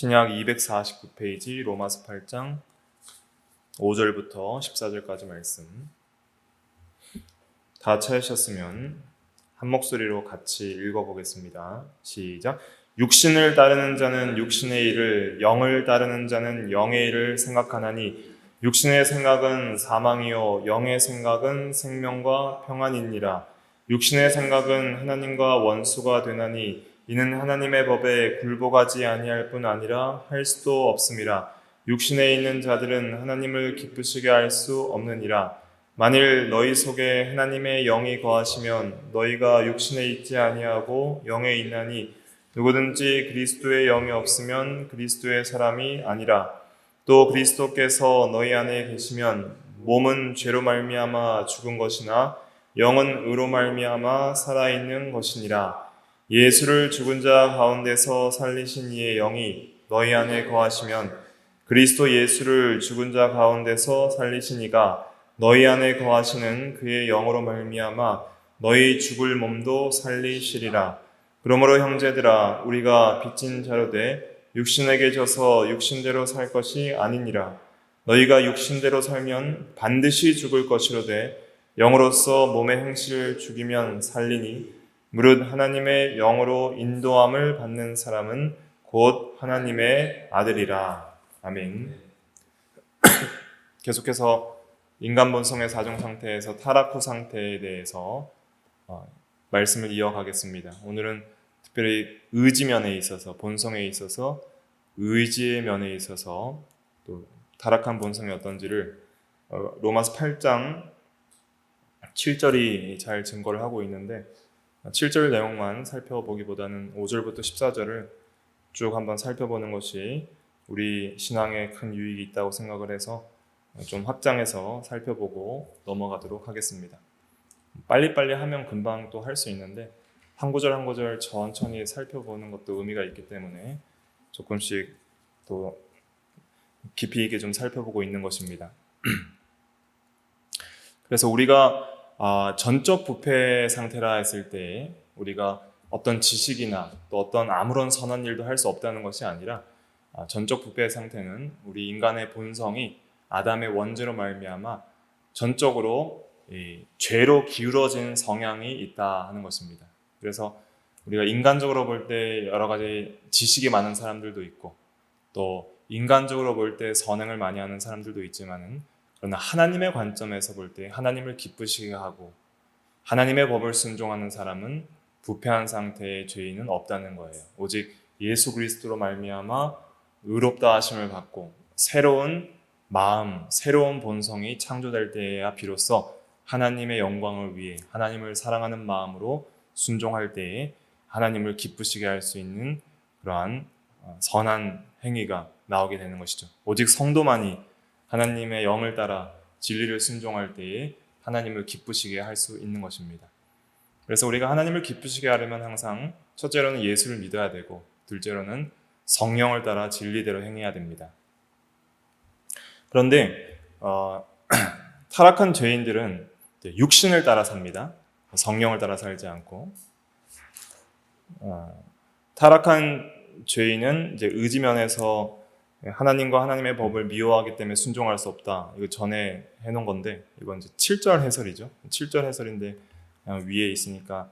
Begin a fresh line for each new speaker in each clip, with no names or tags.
신약 249페이지 로마서 8장 5절부터 14절까지 말씀. 다 찾으셨으면 한 목소리로 같이 읽어보겠습니다. 시작. 육신을 따르는 자는 육신의 일을, 영을 따르는 자는 영의 일을 생각하나니 육신의 생각은 사망이요 영의 생각은 생명과 평안이니라. 육신의 생각은 하나님과 원수가 되나니 이는 하나님의 법에 굴복하지 아니할 뿐 아니라 할 수도 없음이라. 육신에 있는 자들은 하나님을 기쁘시게 할 수 없느니라. 만일 너희 속에 하나님의 영이 거하시면 너희가 육신에 있지 아니하고 영에 있나니 누구든지 그리스도의 영이 없으면 그리스도의 사람이 아니라. 또 그리스도께서 너희 안에 계시면 몸은 죄로 말미암아 죽은 것이나 영은 의로 말미암아 살아있는 것이니라. 예수를 죽은 자 가운데서 살리신 이의 영이 너희 안에 거하시면 그리스도 예수를 죽은 자 가운데서 살리신 이가 너희 안에 거하시는 그의 영으로 말미암아 너희 죽을 몸도 살리시리라. 그러므로 형제들아, 우리가 빚진 자로 돼 육신에게 져서 육신대로 살 것이 아니니라. 너희가 육신대로 살면 반드시 죽을 것이로되 영으로서 몸의 행실을 죽이면 살리니 무릇 하나님의 영으로 인도함을 받는 사람은 곧 하나님의 아들이라. 아멘. 계속해서 인간 본성의 사정 상태에서 타락 후 상태에 대해서 말씀을 이어가겠습니다. 오늘은 특별히 의지면에 있어서, 본성에 있어서, 의지의 면에 있어서 또 타락한 본성이 어떤지를 로마서 8장 7절이 잘 증거를 하고 있는데 7절 내용만 살펴보기보다는 5절부터 14절을 쭉 한번 살펴보는 것이 우리 신앙에 큰 유익이 있다고 생각을 해서 좀 확장해서 살펴보고 넘어가도록 하겠습니다. 빨리빨리 하면 금방 또 할 수 있는데 한 구절 한 구절 천천히 살펴보는 것도 의미가 있기 때문에 조금씩 또 깊이 있게 좀 살펴보고 있는 것입니다. 그래서 우리가 전적 부패 상태라 했을 때 우리가 어떤 지식이나 또 어떤 아무런 선한 일도 할 수 없다는 것이 아니라 전적 부패 상태는 우리 인간의 본성이 아담의 원죄로 말미암아 전적으로 죄로 기울어진 성향이 있다 하는 것입니다. 그래서 우리가 인간적으로 볼 때 여러 가지 지식이 많은 사람들도 있고 또 인간적으로 볼 때 선행을 많이 하는 사람들도 있지만은 그러나 하나님의 관점에서 볼 때 하나님을 기쁘시게 하고 하나님의 법을 순종하는 사람은 부패한 상태의 죄인은 없다는 거예요. 오직 예수 그리스도로 말미암아 의롭다 하심을 받고 새로운 마음, 새로운 본성이 창조될 때에야 비로소 하나님의 영광을 위해 하나님을 사랑하는 마음으로 순종할 때에 하나님을 기쁘시게 할 수 있는 그러한 선한 행위가 나오게 되는 것이죠. 오직 성도만이 하나님의 영을 따라 진리를 순종할 때에 하나님을 기쁘시게 할 수 있는 것입니다. 그래서 우리가 하나님을 기쁘시게 하려면 항상 첫째로는 예수를 믿어야 되고 둘째로는 성령을 따라 진리대로 행해야 됩니다. 그런데 타락한 죄인들은 육신을 따라 삽니다. 성령을 따라 살지 않고 타락한 죄인은 이제 의지면에서 하나님과 하나님의 법을 미워하기 때문에 순종할 수 없다. 이거 전에 해놓은 건데 이건 이제 7절 해설이죠. 7절 해설인데 그냥 위에 있으니까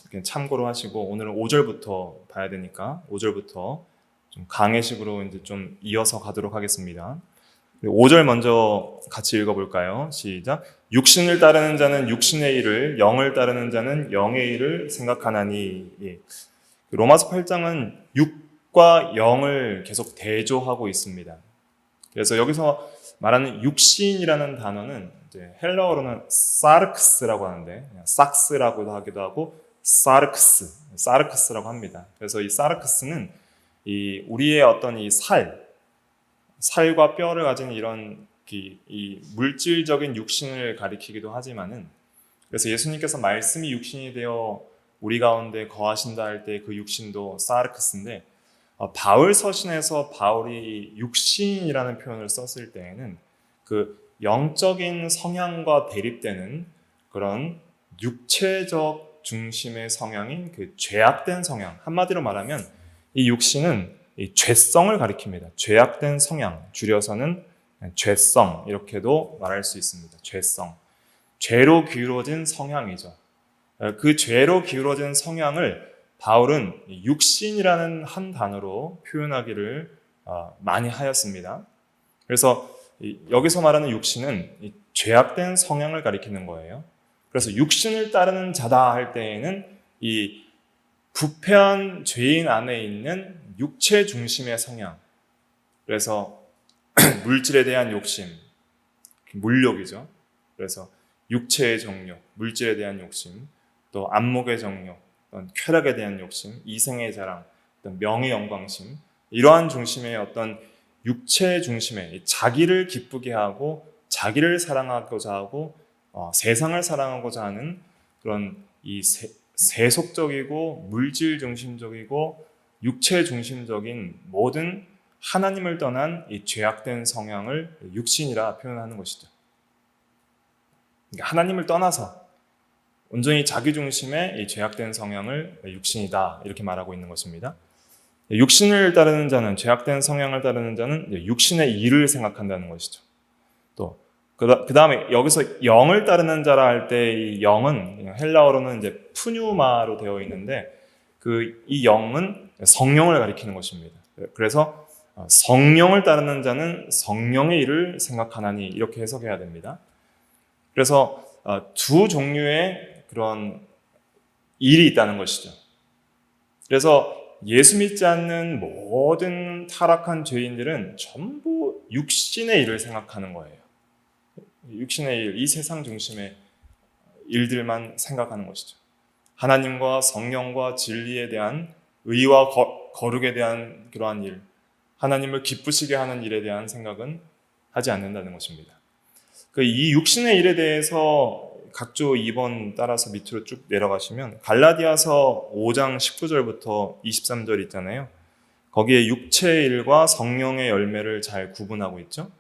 그냥 참고로 하시고 오늘은 5절부터 봐야 되니까 5절부터 좀 강해식으로 이제 좀 이어서 가도록 하겠습니다. 5절 먼저 같이 읽어볼까요? 시작. 육신을 따르는 자는 육신의 일을, 영을 따르는 자는 영의 일을 생각하나니. 예. 로마서 8장은 육과 영을 계속 대조하고 있습니다. 그래서 여기서 말하는 육신이라는 단어는 이제 헬라어로는 사르크스라고 하는데 삭스라고도 하기도 하고 사르크스라고 합니다. 그래서 이 사르크스는 이 우리의 어떤 이 살과 뼈를 가진 이런 이 물질적인 육신을 가리키기도 하지만은 그래서 예수님께서 말씀이 육신이 되어 우리 가운데 거하신다 할 때 그 육신도 사르크스인데 바울 서신에서 바울이 육신이라는 표현을 썼을 때에는 그 영적인 성향과 대립되는 그런 육체적 중심의 성향인 그 죄악된 성향, 한마디로 말하면 이 육신은 이 죄성을 가리킵니다. 죄악된 성향, 줄여서는 죄성 이렇게도 말할 수 있습니다. 죄성, 죄로 기울어진 성향이죠. 그 죄로 기울어진 성향을 바울은 육신이라는 한 단어로 표현하기를 많이 하였습니다. 그래서 여기서 말하는 육신은 죄악된 성향을 가리키는 거예요. 그래서 육신을 따르는 자다 할 때에는 이 부패한 죄인 안에 있는 육체 중심의 성향, 그래서 물질에 대한 욕심, 물욕이죠. 그래서 육체의 정욕, 물질에 대한 욕심, 또 안목의 정욕, 어떤 쾌락에 대한 욕심, 이생의 자랑, 어떤 명예 영광심, 이러한 중심의 어떤 육체 중심의 자기를 기쁘게 하고 자기를 사랑하고자 하고 세상을 사랑하고자 하는 그런 이 세속적이고 물질 중심적이고 육체 중심적인 모든 하나님을 떠난 이 죄악된 성향을 육신이라 표현하는 것이죠. 그러니까 하나님을 떠나서 온전히 자기 중심의 이 죄악된 성향을 육신이다 이렇게 말하고 있는 것입니다. 육신을 따르는 자는, 죄악된 성향을 따르는 자는 육신의 일을 생각한다는 것이죠. 또 그 다음에 여기서 영을 따르는 자라 할 때 이 영은 헬라어로는 이제 푸뉴마로 되어 있는데 이 영은 성령을 가리키는 것입니다. 그래서 성령을 따르는 자는 성령의 일을 생각하나니 이렇게 해석해야 됩니다. 그래서 두 종류의 그런 일이 있다는 것이죠. 그래서 예수 믿지 않는 모든 타락한 죄인들은 전부 육신의 일을 생각하는 거예요. 육신의 일, 이 세상 중심의 일들만 생각하는 것이죠. 하나님과 성령과 진리에 대한 의와 거룩에 대한 그러한 일, 하나님을 기쁘시게 하는 일에 대한 생각은 하지 않는다는 것입니다. 이 육신의 일에 대해서 각조 2번 따라서 밑으로 쭉 내려가시면 갈라디아서 5장 19절부터 23절 있잖아요. 거기에 육체의 일과 성령의 열매를 잘 구분하고 있죠.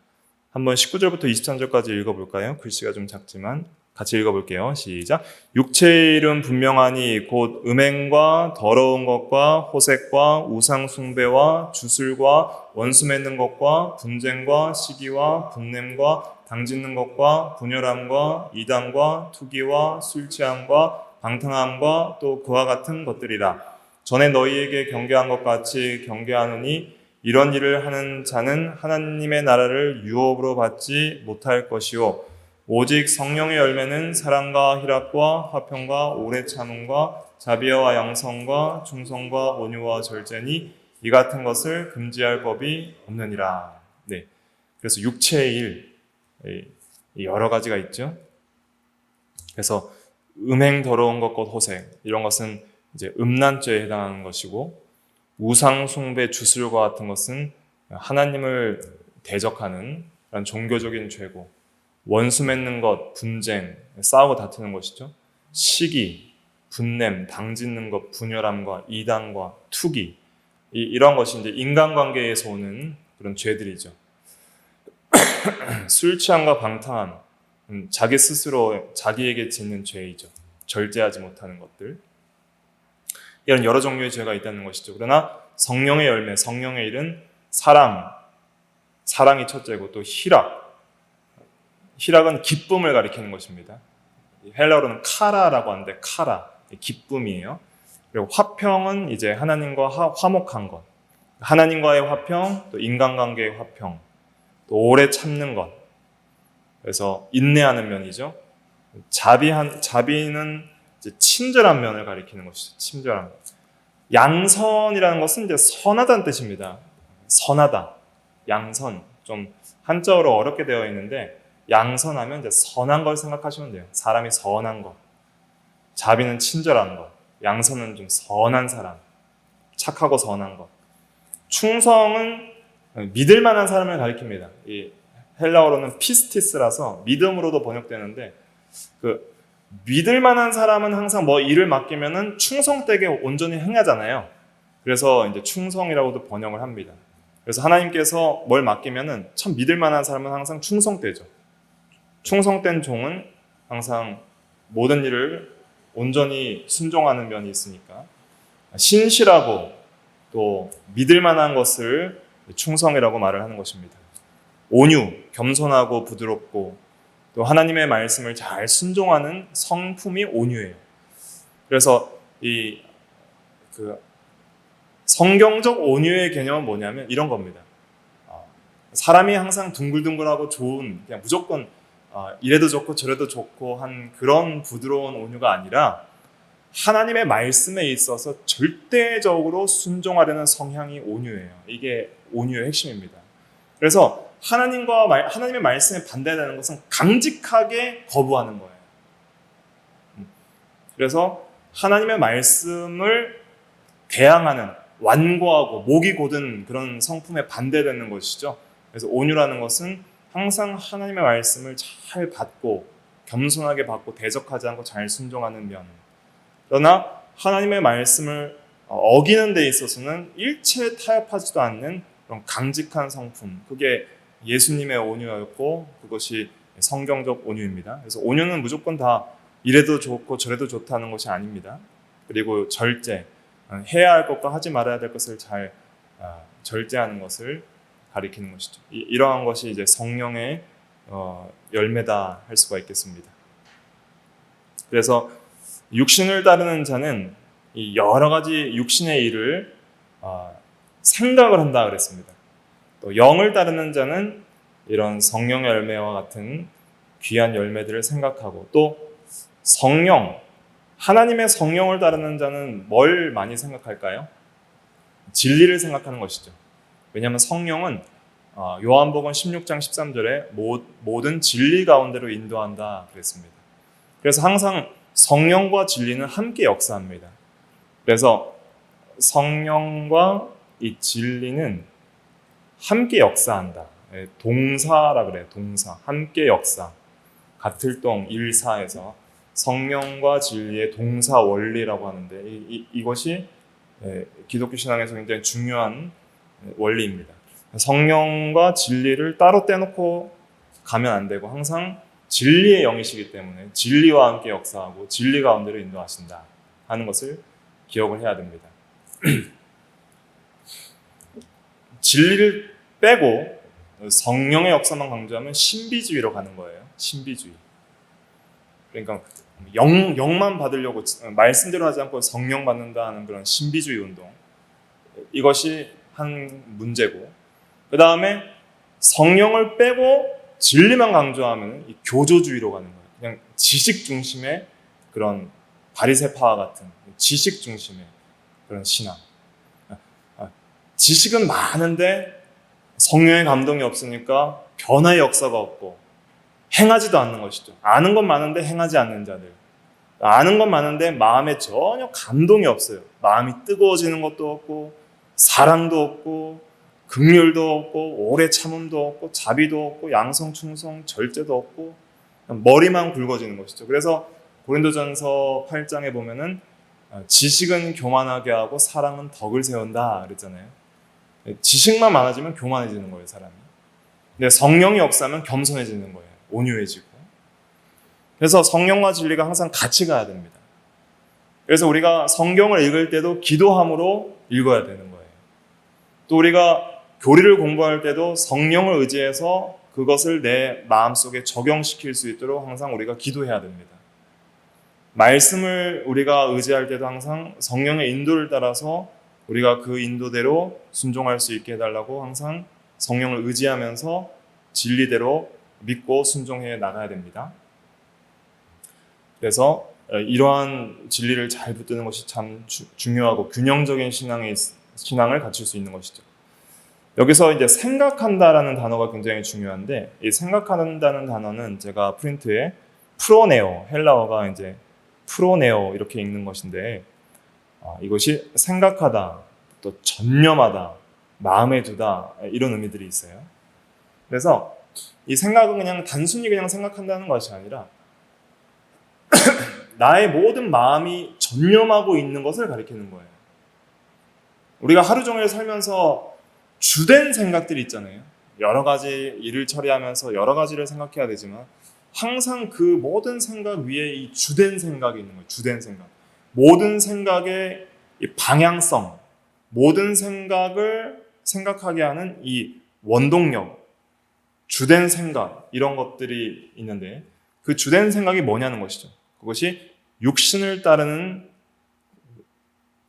한번 19절부터 23절까지 읽어볼까요? 글씨가 좀 작지만 같이 읽어볼게요. 시작. 육체의 일은 분명하니 곧 음행과 더러운 것과 호색과 우상 숭배와 주술과 원수 맺는 것과 분쟁과 시기와 분냄과 당짓는 것과 분열함과 이단과 투기와 술 취함과 방탕함과 또 그와 같은 것들이라. 전에 너희에게 경계한 것 같이 경계하노니 이런 일을 하는 자는 하나님의 나라를 유업으로 받지 못할 것이요 오직 성령의 열매는 사랑과 희락과 화평과 오래 참음과 자비와 양성과 충성과 온유와 절제니 이 같은 것을 금지할 법이 없느니라. 네. 그래서 육체의 일 여러 가지가 있죠. 그래서 음행 더러운 것, 호색 이런 것은 이제 음란죄에 해당하는 것이고 우상 숭배 주술과 같은 것은 하나님을 대적하는 그런 종교적인 죄고 원수 맺는 것, 분쟁, 싸우고 다투는 것이죠. 시기, 분냄, 당짓는 것, 분열함과 이단과 투기 이런 것이 이제 인간관계에서 오는 그런 죄들이죠. 술 취함과 방탕함, 자기 스스로 자기에게 짓는 죄이죠. 절제하지 못하는 것들. 이런 여러 종류의 죄가 있다는 것이죠. 그러나 성령의 열매, 성령의 일은 사랑이 첫째고 또 희락은 기쁨을 가리키는 것입니다. 헬라어로는 카라라고 하는데 카라, 기쁨이에요. 그리고 화평은 이제 하나님과 화목한 것, 하나님과의 화평, 또 인간관계의 화평, 또 오래 참는 것, 그래서 인내하는 면이죠. 자비는 이제 친절한 면을 가리키는 것이죠. 친절한 것. 양선이라는 것은 이제 선하다는 뜻입니다. 선하다, 양선. 좀 한자어로 어렵게 되어 있는데 양선하면 이제 선한 걸 생각하시면 돼요. 사람이 선한 것. 자비는 친절한 것. 양선은 좀 선한 사람, 착하고 선한 것. 충성은 믿을 만한 사람을 가리킵니다. 이 헬라어로는 피스티스라서 믿음으로도 번역되는데 믿을 만한 사람은 항상 뭐 일을 맡기면은 충성되게 온전히 행하잖아요. 그래서 이제 충성이라고도 번역을 합니다. 그래서 하나님께서 뭘 맡기면은 참 믿을 만한 사람은 항상 충성되죠. 충성된 종은 항상 모든 일을 온전히 순종하는 면이 있으니까 신실하고 또 믿을 만한 것을 충성이라고 말을 하는 것입니다. 온유, 겸손하고 부드럽고 또 하나님의 말씀을 잘 순종하는 성품이 온유예요. 그래서 이 성경적 온유의 개념은 뭐냐면 이런 겁니다. 사람이 항상 둥글둥글하고 좋은, 그냥 무조건 이래도 좋고 저래도 좋고 한 그런 부드러운 온유가 아니라 하나님의 말씀에 있어서 절대적으로 순종하려는 성향이 온유예요. 이게 온유의 핵심입니다. 그래서 하나님의 말씀에 반대되는 것은 강직하게 거부하는 거예요. 그래서 하나님의 말씀을 대항하는, 완고하고 목이 곧은 그런 성품에 반대되는 것이죠. 그래서 온유라는 것은 항상 하나님의 말씀을 잘 받고 겸손하게 받고 대적하지 않고 잘 순종하는 면. 그러나 하나님의 말씀을 어기는 데 있어서는 일체 타협하지도 않는 그런 강직한 성품. 그게 예수님의 온유였고 그것이 성경적 온유입니다. 그래서 온유는 무조건 다 이래도 좋고 저래도 좋다는 것이 아닙니다. 그리고 절제, 해야 할 것과 하지 말아야 될 것을 잘 절제하는 것을 가리키는 것이죠. 이러한 것이 이제 성령의 열매다 할 수가 있겠습니다. 그래서 육신을 따르는 자는 이 여러 가지 육신의 일을 생각을 한다 그랬습니다. 또 영을 따르는 자는 이런 성령의 열매와 같은 귀한 열매들을 생각하고 또 성령, 하나님의 성령을 따르는 자는 뭘 많이 생각할까요? 진리를 생각하는 것이죠. 왜냐하면 성령은 요한복음 16장 13절에 모든 진리 가운데로 인도한다 그랬습니다. 그래서 항상 성령과 진리는 함께 역사합니다. 그래서 성령과 이 진리는 함께 역사한다. 동사라 그래요. 동사. 함께 역사. 같을 동 일사에서 성령과 진리의 동사 원리라고 하는데 이것이 기독교 신앙에서 굉장히 중요한 원리입니다. 성령과 진리를 따로 떼놓고 가면 안 되고 항상 진리의 영이시기 때문에 진리와 함께 역사하고 진리 가운데로 인도하신다 하는 것을 기억을 해야 됩니다. 진리를 빼고 성령의 역사만 강조하면 신비주의로 가는 거예요. 신비주의. 그러니까 영만 받으려고 말씀대로 하지 않고 성령 받는다는 그런 신비주의 운동. 이것이 한 문제고 그 다음에 성령을 빼고 진리만 강조하면 이 교조주의로 가는 거예요. 그냥 지식 중심의 그런 바리새파와 같은 지식 중심의 그런 신앙. 지식은 많은데 성령의 감동이 없으니까 변화의 역사가 없고 행하지도 않는 것이죠. 아는 건 많은데 행하지 않는 자들. 아는 건 많은데 마음에 전혀 감동이 없어요. 마음이 뜨거워지는 것도 없고 사랑도 없고 긍휼도 없고 오래 참음도 없고 자비도 없고 양성, 충성, 절제도 없고 머리만 굵어지는 것이죠. 그래서 고린도전서 8장에 보면은 지식은 교만하게 하고 사랑은 덕을 세운다 그랬잖아요. 지식만 많아지면 교만해지는 거예요, 사람이. 근데 성령이 역사하면 겸손해지는 거예요. 온유해지고. 그래서 성령과 진리가 항상 같이 가야 됩니다. 그래서 우리가 성경을 읽을 때도 기도함으로 읽어야 되는 거예요. 또 우리가 교리를 공부할 때도 성령을 의지해서 그것을 내 마음속에 적용시킬 수 있도록 항상 우리가 기도해야 됩니다. 말씀을 우리가 의지할 때도 항상 성령의 인도를 따라서 우리가 그 인도대로 순종할 수 있게 해달라고 항상 성령을 의지하면서 진리대로 믿고 순종해 나가야 됩니다. 그래서 이러한 진리를 잘 붙드는 것이 참 중요하고 균형적인 신앙을 갖출 수 있는 것이죠. 여기서 이제 생각한다라는 단어가 굉장히 중요한데 이 생각한다는 단어는 제가 프린트에 프로네오, 헬라어가 이제 프로네오 이렇게 읽는 것인데 이것이 생각하다, 또 전념하다, 마음에 두다 이런 의미들이 있어요. 그래서 이 생각은 그냥 단순히 그냥 생각한다는 것이 아니라 나의 모든 마음이 전념하고 있는 것을 가리키는 거예요. 우리가 하루 종일 살면서 주된 생각들이 있잖아요. 여러 가지 일을 처리하면서 여러 가지를 생각해야 되지만 항상 그 모든 생각 위에 이 주된 생각이 있는 거예요. 주된 생각. 모든 생각의 이 방향성, 모든 생각을 생각하게 하는 이 원동력, 주된 생각, 이런 것들이 있는데 그 주된 생각이 뭐냐는 것이죠. 그것이 육신을 따르는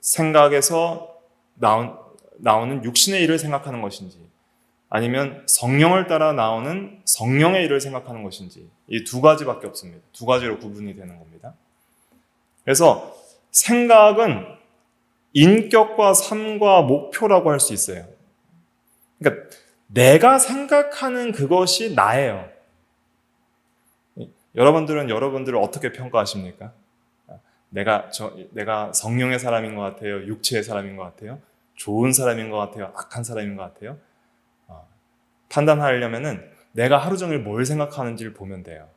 생각에서 나오는 육신의 일을 생각하는 것인지, 아니면 성령을 따라 나오는 성령의 일을 생각하는 것인지, 이 두 가지밖에 없습니다. 두 가지로 구분이 되는 겁니다. 그래서 생각은 인격과 삶과 목표라고 할 수 있어요. 그러니까 내가 생각하는 그것이 나예요. 여러분들은 여러분들을 어떻게 평가하십니까? 내가 성령의 사람인 것 같아요? 육체의 사람인 것 같아요? 좋은 사람인 것 같아요? 악한 사람인 것 같아요? 판단하려면은 내가 하루 종일 뭘 생각하는지를 보면 돼요.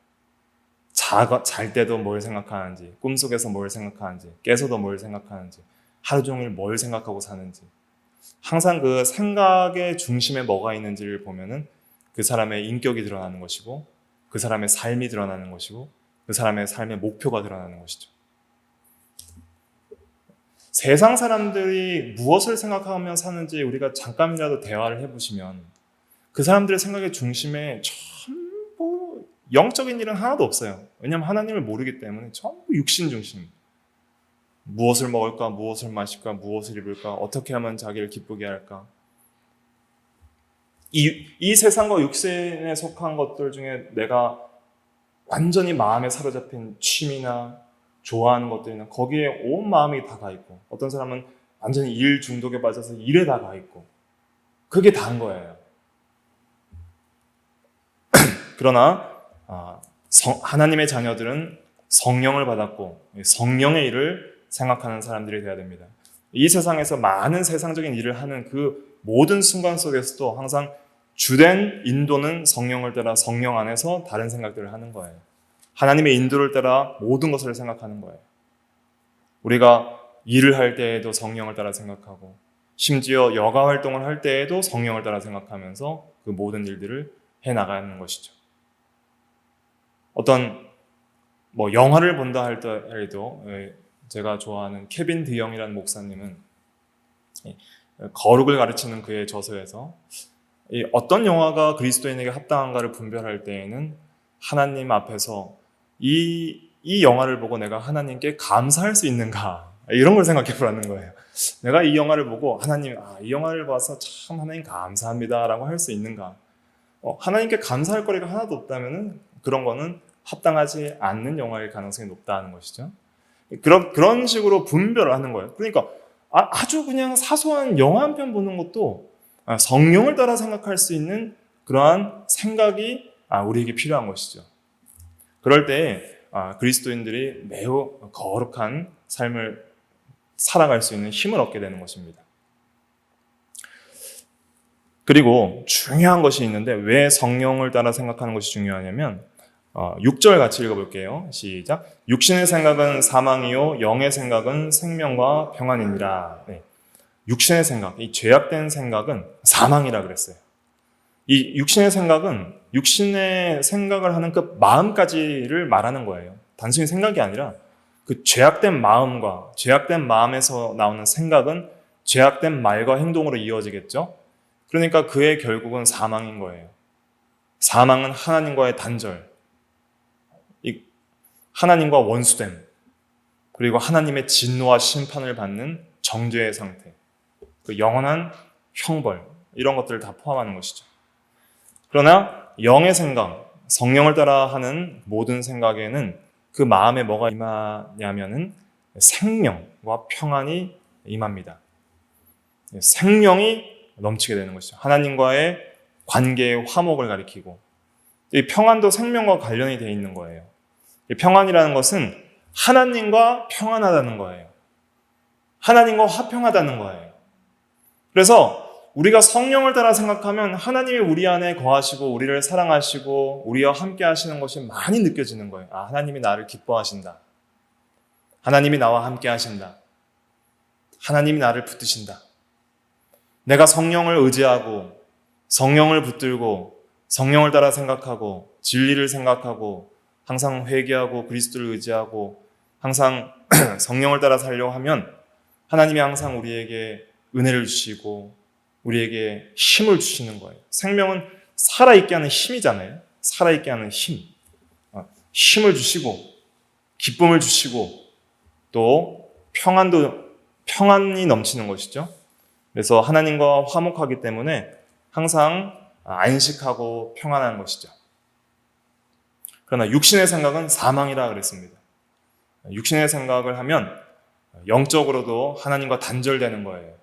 잘 때도 뭘 생각하는지, 꿈속에서 뭘 생각하는지, 깨서도 뭘 생각하는지, 하루 종일 뭘 생각하고 사는지. 항상 그 생각의 중심에 뭐가 있는지를 보면은 그 사람의 인격이 드러나는 것이고, 그 사람의 삶이 드러나는 것이고, 그 사람의 삶의 목표가 드러나는 것이죠. 세상 사람들이 무엇을 생각하며 사는지 우리가 잠깐이라도 대화를 해보시면 그 사람들의 생각의 중심에 전부 영적인 일은 하나도 없어요. 왜냐하면 하나님을 모르기 때문에 전부 육신 중심. 무엇을 먹을까, 무엇을 마실까, 무엇을 입을까, 어떻게 하면 자기를 기쁘게 할까. 이 세상과 육신에 속한 것들 중에 내가 완전히 마음에 사로잡힌 취미나 좋아하는 것들이나 거기에 온 마음이 다 가 있고, 어떤 사람은 완전히 일 중독에 빠져서 일에 다 가 있고, 그게 다인 거예요. 그러나 하나님의 자녀들은 성령을 받았고 성령의 일을 생각하는 사람들이 되어야 됩니다. 이 세상에서 많은 세상적인 일을 하는 그 모든 순간 속에서도 항상 주된 인도는 성령을 따라 성령 안에서 다른 생각들을 하는 거예요. 하나님의 인도를 따라 모든 것을 생각하는 거예요. 우리가 일을 할 때에도 성령을 따라 생각하고, 심지어 여가 활동을 할 때에도 성령을 따라 생각하면서 그 모든 일들을 해나가는 것이죠. 어떤 영화를 본다 할때도 제가 좋아하는 케빈 드영이라는 목사님은 거룩을 가르치는 그의 저서에서 어떤 영화가 그리스도인에게 합당한가를 분별할 때에는 하나님 앞에서 이 영화를 보고 내가 하나님께 감사할 수 있는가, 이런 걸 생각해 보라는 거예요. 내가 이 영화를 보고 하나님, 이 영화를 봐서 참 하나님 감사합니다 라고 할 수 있는가. 하나님께 감사할 거리가 하나도 없다면 그런 거는 합당하지 않는 영화일 가능성이 높다는 것이죠. 그런 식으로 분별을 하는 거예요. 그러니까 아주 그냥 사소한 영화 한 편 보는 것도 성령을 따라 생각할 수 있는 그러한 생각이 우리에게 필요한 것이죠. 그럴 때 그리스도인들이 매우 거룩한 삶을 살아갈 수 있는 힘을 얻게 되는 것입니다. 그리고 중요한 것이 있는데 왜 성령을 따라 생각하는 것이 중요하냐면 6절 같이 읽어볼게요. 시작. 육신의 생각은 사망이요 영의 생각은 생명과 평안이니라. 네. 육신의 생각, 이 죄악된 생각은 사망이라 그랬어요. 이 육신의 생각을 하는 그 마음까지를 말하는 거예요. 단순히 생각이 아니라 그 죄악된 마음과 죄악된 마음에서 나오는 생각은 죄악된 말과 행동으로 이어지겠죠. 그러니까 그의 결국은 사망인 거예요. 사망은 하나님과의 단절, 하나님과 원수됨, 그리고 하나님의 진노와 심판을 받는 정죄의 상태, 그 영원한 형벌, 이런 것들을 다 포함하는 것이죠. 그러나 영의 생각, 성령을 따라 하는 모든 생각에는 그 마음에 뭐가 임하냐면은 생명과 평안이 임합니다. 생명이 넘치게 되는 것이죠. 하나님과의 관계의 화목을 가리키고, 이 평안도 생명과 관련이 되어 있는 거예요. 이 평안이라는 것은 하나님과 평안하다는 거예요. 하나님과 화평하다는 거예요. 그래서 우리가 성령을 따라 생각하면 하나님이 우리 안에 거하시고 우리를 사랑하시고 우리와 함께 하시는 것이 많이 느껴지는 거예요. 하나님이 나를 기뻐하신다. 하나님이 나와 함께 하신다. 하나님이 나를 붙드신다. 내가 성령을 의지하고 성령을 붙들고 성령을 따라 생각하고 진리를 생각하고 항상 회개하고 그리스도를 의지하고 항상 성령을 따라 살려고 하면 하나님이 항상 우리에게 은혜를 주시고 우리에게 힘을 주시는 거예요. 생명은 살아있게 하는 힘이잖아요. 살아있게 하는 힘. 힘을 주시고 기쁨을 주시고 또 평안이 넘치는 것이죠. 그래서 하나님과 화목하기 때문에 항상 안식하고 평안한 것이죠. 그러나 육신의 생각은 사망이라 그랬습니다. 육신의 생각을 하면 영적으로도 하나님과 단절되는 거예요.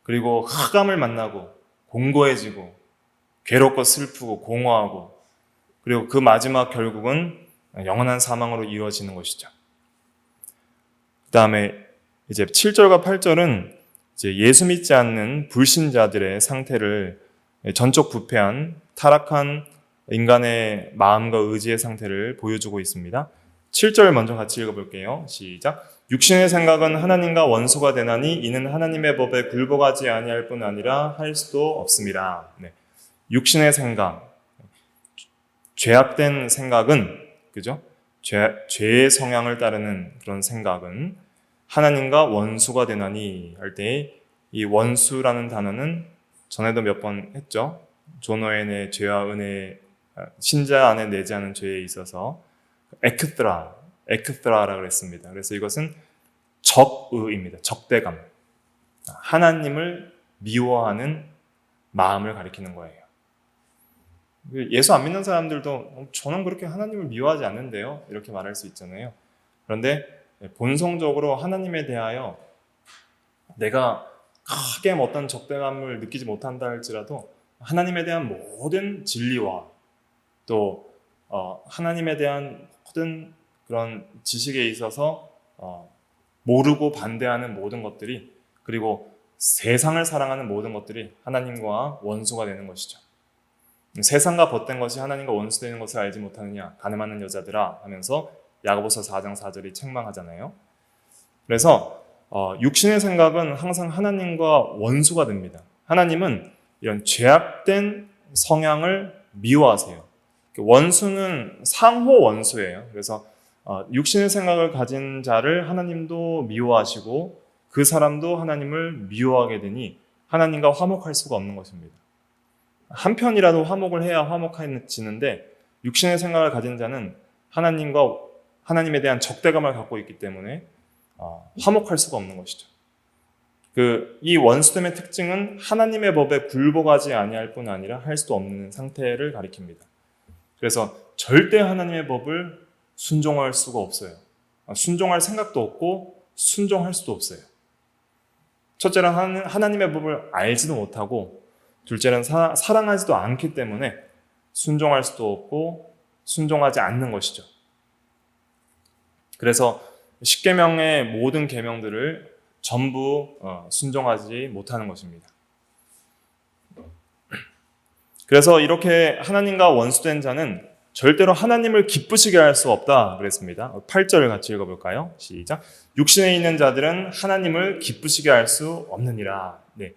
그리고 흑암을 만나고 공고해지고 괴롭고 슬프고 공허하고 그리고 그 마지막 결국은 영원한 사망으로 이루어지는 것이죠. 그 다음에 이제 7절과 8절은 이제 예수 믿지 않는 불신자들의 상태를 전적 부패한 타락한 인간의 마음과 의지의 상태를 보여주고 있습니다. 7절 먼저 같이 읽어볼게요. 시작. 육신의 생각은 하나님과 원수가 되나니 이는 하나님의 법에 굴복하지 아니할 뿐 아니라 할 수도 없습니다. 네. 육신의 생각, 죄악된 생각은, 그죠? 죄의 성향을 따르는 그런 생각은 하나님과 원수가 되나니 할 때 이 원수라는 단어는 전에도 몇 번 했죠. 존 오웬의 죄와 은혜, 신자 안에 내재하는 죄에 있어서 에크트라라고 그랬습니다. 그래서 이것은 적의입니다. 적대감. 하나님을 미워하는 마음을 가리키는 거예요. 예수 안 믿는 사람들도 저는 그렇게 하나님을 미워하지 않는데요. 이렇게 말할 수 있잖아요. 그런데 본성적으로 하나님에 대하여 내가 크게 어떤 적대감을 느끼지 못한다 할지라도 하나님에 대한 모든 진리와 또 하나님에 대한 모든 그런 지식에 있어서 모르고 반대하는 모든 것들이 그리고 세상을 사랑하는 모든 것들이 하나님과 원수가 되는 것이죠. 세상과 벗된 것이 하나님과 원수 되는 것을 알지 못하느냐 가늠하는 여자들아 하면서 야고보서 4장 4절이 책망하잖아요. 그래서 육신의 생각은 항상 하나님과 원수가 됩니다. 하나님은 이런 죄악된 성향을 미워하세요. 원수는 상호 원수예요. 그래서 육신의 생각을 가진 자를 하나님도 미워하시고 그 사람도 하나님을 미워하게 되니 하나님과 화목할 수가 없는 것입니다. 한편이라도 화목을 해야 화목해지는데 육신의 생각을 가진 자는 하나님에 대한 적대감을 갖고 있기 때문에 화목할 수가 없는 것이죠. 이 원수됨의 특징은 하나님의 법에 굴복하지 아니할 뿐 아니라 할 수도 없는 상태를 가리킵니다. 그래서 절대 하나님의 법을 순종할 수가 없어요. 순종할 생각도 없고 순종할 수도 없어요. 첫째는 하나님의 법을 알지도 못하고 둘째는 사랑하지도 않기 때문에 순종할 수도 없고 순종하지 않는 것이죠. 그래서 십계명의 모든 계명들을 전부 순종하지 못하는 것입니다. 그래서 이렇게 하나님과 원수된 자는 절대로 하나님을 기쁘시게 할 수 없다 그랬습니다. 8절을 같이 읽어볼까요? 시작. 육신에 있는 자들은 하나님을 기쁘시게 할 수 없느니라. 네.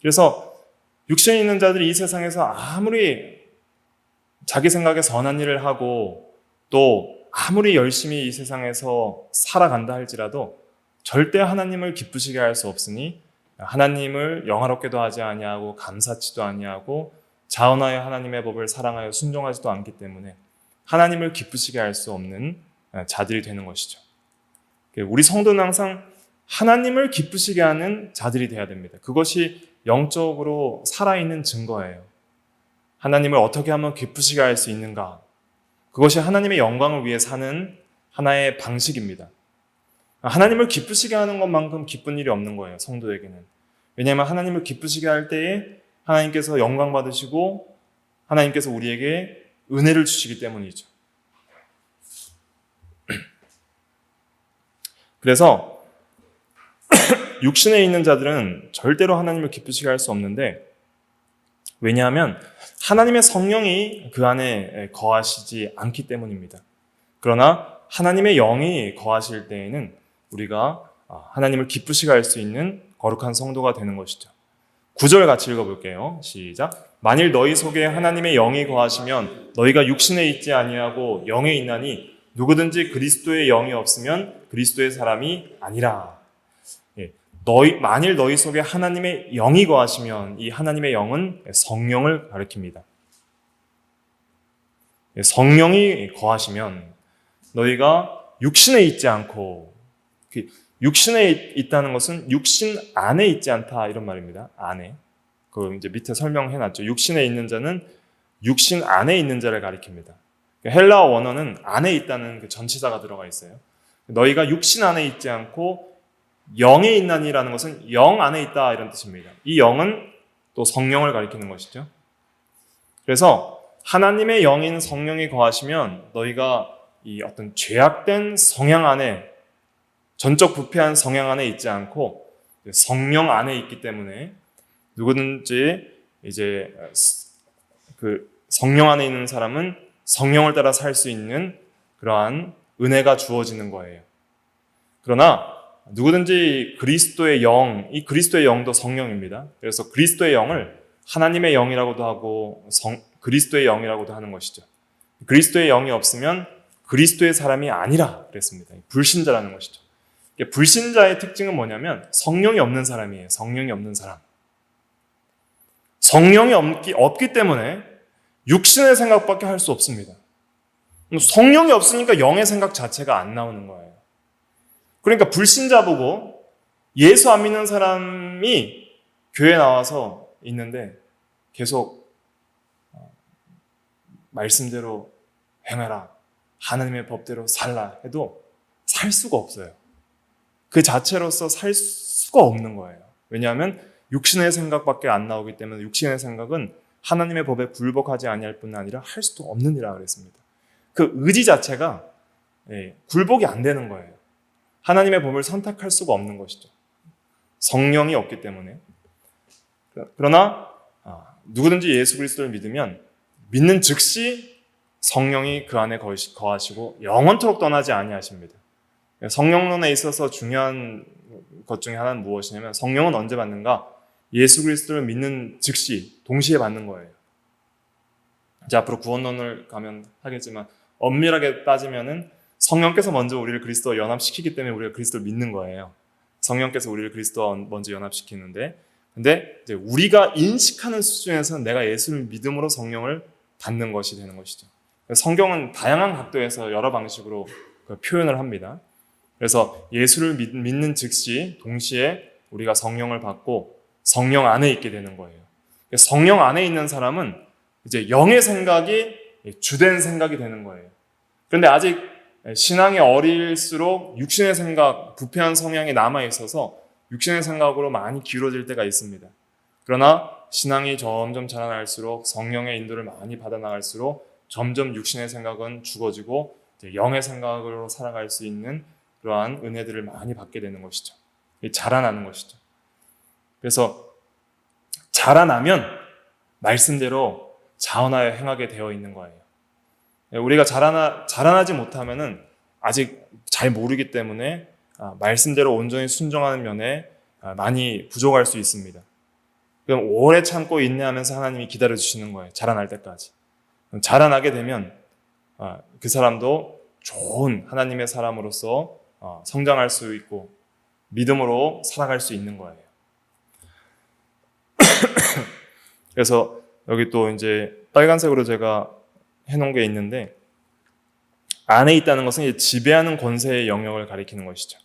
그래서 육신에 있는 자들이 이 세상에서 아무리 자기 생각에 선한 일을 하고 또 아무리 열심히 이 세상에서 살아간다 할지라도 절대 하나님을 기쁘시게 할 수 없으니 하나님을 영화롭게도 하지 아니하고 감사치도 아니하고 자원하여 하나님의 법을 사랑하여 순종하지도 않기 때문에 하나님을 기쁘시게 할 수 없는 자들이 되는 것이죠. 우리 성도는 항상 하나님을 기쁘시게 하는 자들이 되어야 됩니다. 그것이 영적으로 살아있는 증거예요. 하나님을 어떻게 하면 기쁘시게 할 수 있는가? 그것이 하나님의 영광을 위해 사는 하나의 방식입니다. 하나님을 기쁘시게 하는 것만큼 기쁜 일이 없는 거예요, 성도에게는. 왜냐하면 하나님을 기쁘시게 할 때에 하나님께서 영광 받으시고 하나님께서 우리에게 은혜를 주시기 때문이죠. 그래서 육신에 있는 자들은 절대로 하나님을 기쁘시게 할 수 없는데 왜냐하면 하나님의 성령이 그 안에 거하시지 않기 때문입니다. 그러나 하나님의 영이 거하실 때에는 우리가 하나님을 기쁘시게 할 수 있는 거룩한 성도가 되는 것이죠. 9절 같이 읽어볼게요. 시작. 만일 너희 속에 하나님의 영이 거하시면 너희가 육신에 있지 아니하고 영에 있나니 누구든지 그리스도의 영이 없으면 그리스도의 사람이 아니라. 만일 너희 속에 하나님의 영이 거하시면 이 하나님의 영은 성령을 가리킵니다. 성령이 거하시면 너희가 육신에 있지 않고, 육신에 있다는 것은 육신 안에 있지 않다 이런 말입니다. 안에. 그 이제 밑에 설명해놨죠. 육신에 있는 자는 육신 안에 있는 자를 가리킵니다. 헬라어 원어는 안에 있다는 그 전치사가 들어가 있어요. 너희가 육신 안에 있지 않고 영에 있나니라는 것은 영 안에 있다 이런 뜻입니다. 이 영은 또 성령을 가리키는 것이죠. 그래서 하나님의 영인 성령이 거하시면 너희가 이 어떤 죄악된 성향 안에, 전적 부패한 성향 안에 있지 않고 성령 안에 있기 때문에 누구든지 이제 그 성령 안에 있는 사람은 성령을 따라 살 수 있는 그러한 은혜가 주어지는 거예요. 그러나 누구든지 그리스도의 영, 이 그리스도의 영도 성령입니다. 그래서 그리스도의 영을 하나님의 영이라고도 하고 그리스도의 영이라고도 하는 것이죠. 그리스도의 영이 없으면 그리스도의 사람이 아니라 그랬습니다. 불신자라는 것이죠. 불신자의 특징은 뭐냐면 성령이 없는 사람이에요. 성령이 없는 사람. 성령이 없기 때문에 육신의 생각밖에 할 수 없습니다. 성령이 없으니까 영의 생각 자체가 안 나오는 거예요. 그러니까 불신자 보고 예수 안 믿는 사람이 교회에 나와서 있는데 계속 말씀대로 행하라, 하나님의 법대로 살라 해도 살 수가 없어요. 그 자체로서 살 수가 없는 거예요. 왜냐하면 육신의 생각밖에 안 나오기 때문에 육신의 생각은 하나님의 법에 굴복하지 아니할 뿐 아니라 할 수도 없는 이라 그랬습니다. 그 의지 자체가 굴복이 안 되는 거예요. 하나님의 법을 선택할 수가 없는 것이죠. 성령이 없기 때문에. 그러나 누구든지 예수 그리스도를 믿으면 믿는 즉시 성령이 그 안에 거하시고 영원토록 떠나지 아니하십니다. 성령론에 있어서 중요한 것 중에 하나는 무엇이냐면 성령은 언제 받는가? 예수 그리스도를 믿는 즉시 동시에 받는 거예요. 이제 앞으로 구원론을 가면 하겠지만 엄밀하게 따지면은 성령께서 먼저 우리를 그리스도와 연합시키기 때문에 우리가 그리스도를 믿는 거예요. 성령께서 우리를 그리스도와 먼저 연합시키는데, 근데 이제 우리가 인식하는 수준에서는 내가 예수를 믿음으로 성령을 받는 것이 되는 것이죠. 성경은 다양한 각도에서 여러 방식으로 표현을 합니다. 그래서 예수를 믿는 즉시 동시에 우리가 성령을 받고 성령 안에 있게 되는 거예요. 성령 안에 있는 사람은 이제 영의 생각이 주된 생각이 되는 거예요. 그런데 아직 신앙이 어릴수록 육신의 생각, 부패한 성향이 남아있어서 육신의 생각으로 많이 기울어질 때가 있습니다. 그러나 신앙이 점점 자라날수록 성령의 인도를 많이 받아나갈수록 점점 육신의 생각은 죽어지고 영의 생각으로 살아갈 수 있는 그러한 은혜들을 많이 받게 되는 것이죠. 자라나는 것이죠. 그래서 자라나면 말씀대로 자원하여 행하게 되어 있는 거예요. 우리가 자라나지 못하면은 아직 잘 모르기 때문에 말씀대로 온전히 순종하는 면에 많이 부족할 수 있습니다. 그럼 오래 참고 인내하면서 하나님이 기다려주시는 거예요. 자라날 때까지. 자라나게 되면 그 사람도 좋은 하나님의 사람으로서 성장할 수 있고 믿음으로 살아갈 수 있는 거예요. 그래서 여기 또 이제 빨간색으로 제가 해놓은 게 있는데 안에 있다는 것은 이제 지배하는 권세의 영역을 가리키는 것이죠.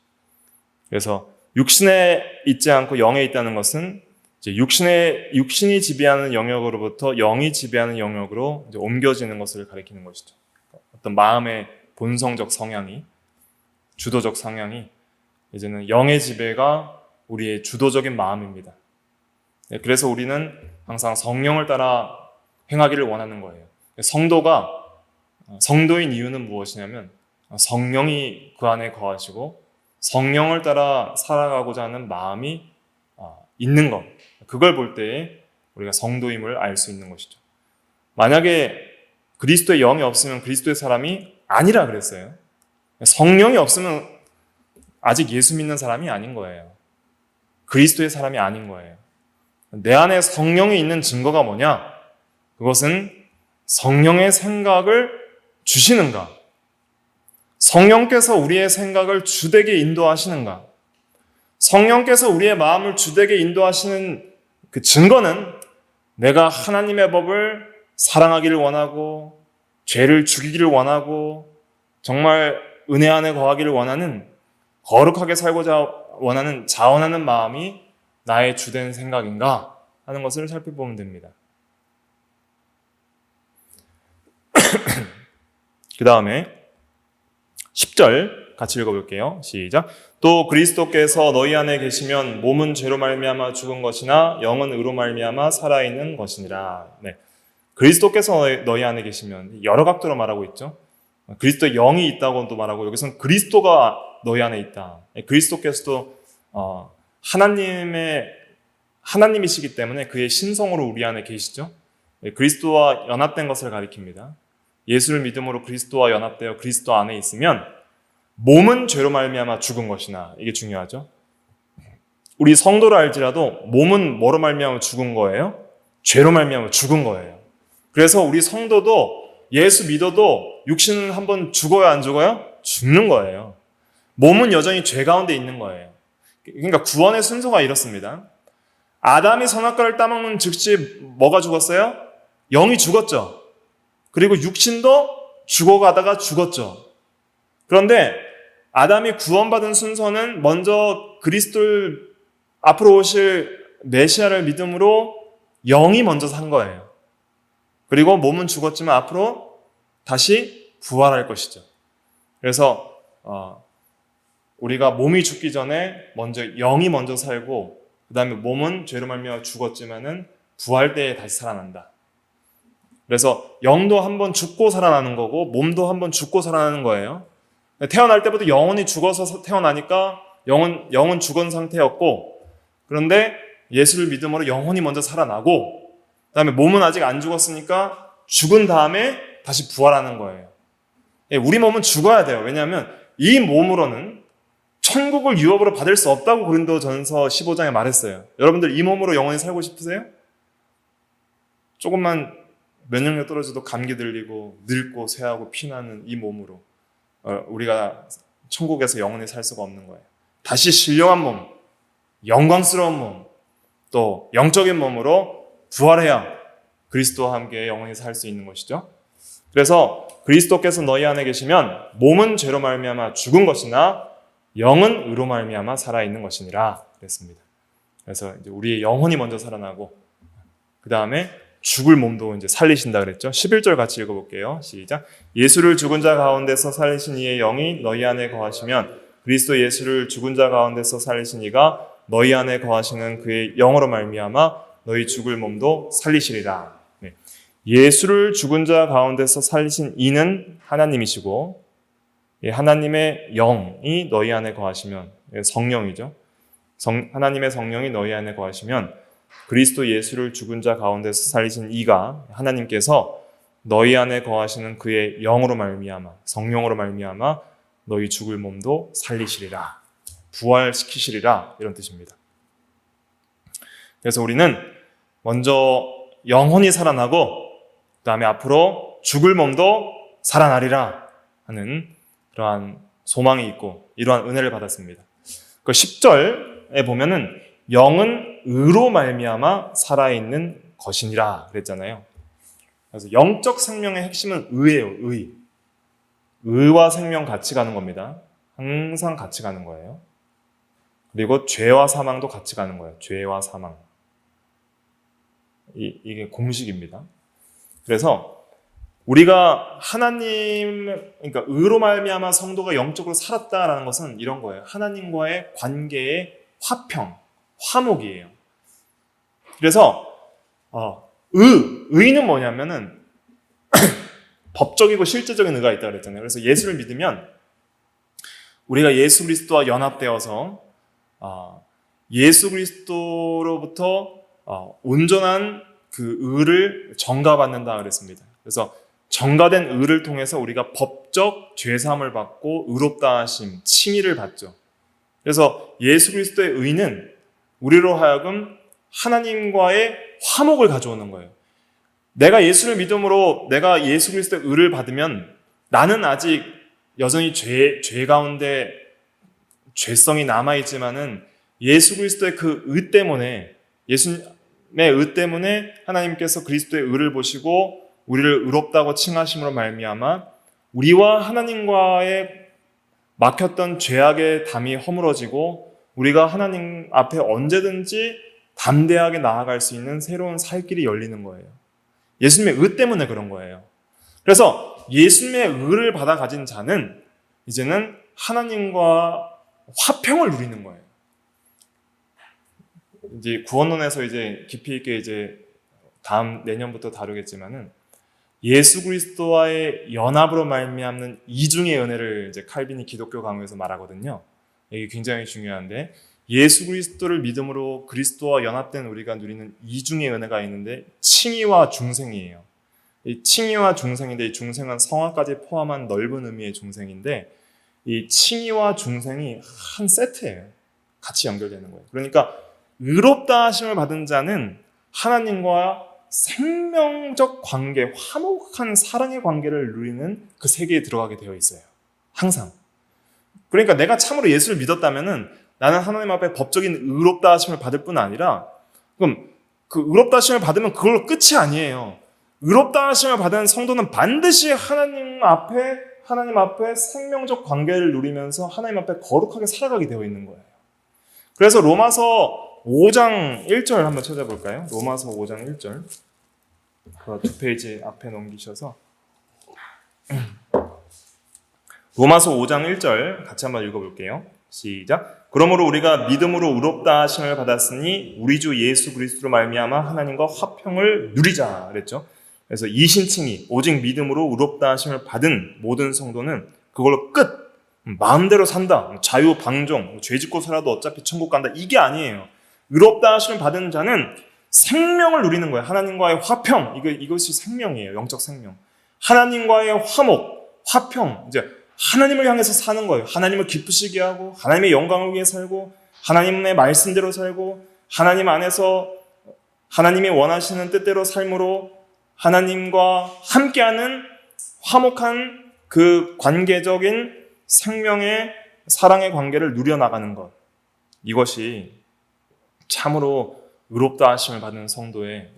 그래서 육신에 있지 않고 영에 있다는 것은 이제 육신이 지배하는 영역으로부터 영이 지배하는 영역으로 이제 옮겨지는 것을 가리키는 것이죠. 어떤 마음의 본성적 성향이, 주도적 성향이 이제는 영의 지배가 우리의 주도적인 마음입니다. 그래서 우리는 항상 성령을 따라 행하기를 원하는 거예요. 성도인 이유는 무엇이냐면 성령이 그 안에 거하시고 성령을 따라 살아가고자 하는 마음이 있는 것, 그걸 볼 때에 우리가 성도임을 알 수 있는 것이죠. 만약에 그리스도의 영이 없으면 그리스도의 사람이 아니라 그랬어요. 성령이 없으면 아직 예수 믿는 사람이 아닌 거예요. 그리스도의 사람이 아닌 거예요. 내 안에 성령이 있는 증거가 뭐냐? 그것은 성령의 생각을 주시는가? 성령께서 우리의 생각을 주되게 인도하시는가? 성령께서 우리의 마음을 주되게 인도하시는 그 증거는 내가 하나님의 법을 사랑하기를 원하고 죄를 죽이기를 원하고 정말 은혜 안에 거하기를 원하는 거룩하게 살고자 원하는 자원하는 마음이 나의 주된 생각인가 하는 것을 살펴보면 됩니다. 그 다음에 10절 같이 읽어볼게요. 시작. 또 그리스도께서 너희 안에 계시면 몸은 죄로 말미암아 죽은 것이나 영은 의로 말미암아 살아있는 것이니라. 네. 그리스도께서 너희 안에 계시면 여러 각도로 말하고 있죠. 그리스도의 영이 있다고도 말하고 여기서는 그리스도가 너희 안에 있다. 그리스도께서도 하나님이시기 때문에 그의 신성으로 우리 안에 계시죠. 그리스도와 연합된 것을 가리킵니다. 예수를 믿음으로 그리스도와 연합되어 그리스도 안에 있으면 몸은 죄로 말미암아 죽은 것이나, 이게 중요하죠. 우리 성도를 알지라도 몸은 뭐로 말미암아 죽은 거예요? 죄로 말미암아 죽은 거예요. 그래서 우리 성도도 예수 믿어도 육신은 한번 죽어요, 안 죽어요? 죽는 거예요. 몸은 여전히 죄 가운데 있는 거예요. 그러니까 구원의 순서가 이렇습니다. 아담이 선악과를 따먹는 즉시 뭐가 죽었어요? 영이 죽었죠. 그리고 육신도 죽어가다가 죽었죠. 그런데 아담이 구원받은 순서는 먼저 그리스도를 앞으로 오실 메시아를 믿음으로 영이 먼저 산 거예요. 그리고 몸은 죽었지만 앞으로 다시 부활할 것이죠. 그래서 우리가 몸이 죽기 전에 먼저 영이 먼저 살고 그 다음에 몸은 죄로 말미암아 죽었지만은 부활 때에 다시 살아난다. 그래서 영도 한번 죽고 살아나는 거고 몸도 한번 죽고 살아나는 거예요. 태어날 때부터 영혼이 죽어서 태어나니까 영은 죽은 상태였고, 그런데 예수를 믿음으로 영혼이 먼저 살아나고 그 다음에 몸은 아직 안 죽었으니까 죽은 다음에 다시 부활하는 거예요. 우리 몸은 죽어야 돼요. 왜냐하면 이 몸으로는 천국을 유업으로 받을 수 없다고 고린도전서 15장에 말했어요. 여러분들 이 몸으로 영원히 살고 싶으세요? 조금만 면역력 떨어져도 감기 들리고 늙고 쇠하고 피나는 이 몸으로 우리가 천국에서 영원히 살 수가 없는 거예요. 다시 신령한 몸, 영광스러운 몸, 또 영적인 몸으로 부활해야 그리스도와 함께 영원히 살 수 있는 것이죠. 그래서 그리스도께서 너희 안에 계시면 몸은 죄로 말미암아 죽은 것이나 영은 의로 말미암아 살아있는 것이니라 그랬습니다. 그래서 이제 우리의 영혼이 먼저 살아나고 그 다음에 죽을 몸도 이제 살리신다 그랬죠. 11절 같이 읽어볼게요. 시작. 예수를 죽은 자 가운데서 살리신 이의 영이 너희 안에 거하시면 그리스도 예수를 죽은 자 가운데서 살리신 이가 너희 안에 거하시는 그의 영으로 말미암아 너희 죽을 몸도 살리시리라. 네. 예수를 죽은 자 가운데서 살리신 이는 하나님이시고 하나님의 영이 너희 안에 거하시면 성령이죠. 하나님의 성령이 너희 안에 거하시면 그리스도 예수를 죽은 자 가운데서 살리신 이가 하나님께서 너희 안에 거하시는 그의 영으로 말미암아 성령으로 말미암아 너희 죽을 몸도 살리시리라, 부활시키시리라, 이런 뜻입니다. 그래서 우리는 먼저 영혼이 살아나고 그 다음에 앞으로 죽을 몸도 살아나리라 하는 그러한 소망이 있고 이러한 은혜를 받았습니다. 그 10절에 보면은 영은 의로 말미암아 살아있는 것이니라 그랬잖아요. 그래서 영적 생명의 핵심은 의예요. 의와 생명 같이 가는 겁니다. 항상 같이 가는 거예요. 그리고 죄와 사망도 같이 가는 거예요. 죄와 사망. 이게 공식입니다. 그래서 우리가 그러니까 의로 말미암아 성도가 영적으로 살았다라는 것은 이런 거예요. 하나님과의 관계의 화평, 화목이에요. 그래서 의는 뭐냐면은 법적이고 실제적인 의가 있다고 그랬잖아요. 그래서 예수를 믿으면 우리가 예수 그리스도와 연합되어서 예수 그리스도로부터 온전한 그 의를 전가받는다 그랬습니다. 그래서 전가된 의를 통해서 우리가 법적 죄사함을 받고 의롭다 하심, 칭의를 받죠. 그래서 예수 그리스도의 의는 우리로 하여금 하나님과의 화목을 가져오는 거예요. 내가 예수를 믿음으로 내가 예수 그리스도의 의를 받으면 나는 아직 여전히 죄 가운데 죄성이 남아있지만은 예수 그리스도의 그 의 때문에, 예수님의 의 때문에 하나님께서 그리스도의 의를 보시고 우리를 의롭다고 칭하심으로 말미암아 우리와 하나님과의 막혔던 죄악의 담이 허물어지고 우리가 하나님 앞에 언제든지 담대하게 나아갈 수 있는 새로운 살 길이 열리는 거예요. 예수님의 의 때문에 그런 거예요. 그래서 예수님의 의를 받아 가진 자는 이제는 하나님과 화평을 누리는 거예요. 이제 구원론에서 이제 깊이 있게 이제 다음 내년부터 다루겠지만은 예수 그리스도와의 연합으로 말미암는 이중의 은혜를 이제 칼빈이 기독교 강요에서 말하거든요. 이게 굉장히 중요한데 예수 그리스도를 믿음으로 그리스도와 연합된 우리가 누리는 이중의 은혜가 있는데 칭의와 중생이에요. 이 칭의와 중생인데 이 중생은 성화까지 포함한 넓은 의미의 중생인데 이 칭의와 중생이 한 세트예요. 같이 연결되는 거예요. 그러니까 의롭다 하심을 받은 자는 하나님과 생명적 관계, 화목한 사랑의 관계를 누리는 그 세계에 들어가게 되어 있어요. 항상. 그러니까 내가 참으로 예수를 믿었다면은 나는 하나님 앞에 법적인 의롭다 하심을 받을 뿐 아니라 그럼 그 의롭다 하심을 받으면 그걸로 끝이 아니에요. 의롭다 하심을 받은 성도는 반드시 하나님 앞에 생명적 관계를 누리면서 하나님 앞에 거룩하게 살아가게 되어 있는 거예요. 그래서 로마서 5장 1절 한번 찾아볼까요? 로마서 5장 1절. 그 두 페이지 앞에 넘기셔서 로마서 5장 1절 같이 한번 읽어볼게요. 시작. 그러므로 우리가 믿음으로 의롭다 하심을 받았으니 우리 주 예수 그리스도로 말미암아 하나님과 화평을 누리자 그랬죠. 그래서 이신칭이 오직 믿음으로 의롭다 하심을 받은 모든 성도는 그걸로 끝. 마음대로 산다. 자유 방종. 죄 짓고 살아도 어차피 천국 간다. 이게 아니에요. 의롭다 하심을 받은 자는 생명을 누리는 거예요. 하나님과의 화평. 이것이 생명이에요. 영적 생명. 하나님과의 화목, 화평. 이제 하나님을 향해서 사는 거예요. 하나님을 기쁘시게 하고 하나님의 영광을 위해 살고 하나님의 말씀대로 살고 하나님 안에서 하나님이 원하시는 뜻대로 삶으로 하나님과 함께하는 화목한 그 관계적인 생명의 사랑의 관계를 누려나가는 것. 이것이 참으로 의롭다 하심을 받은 성도의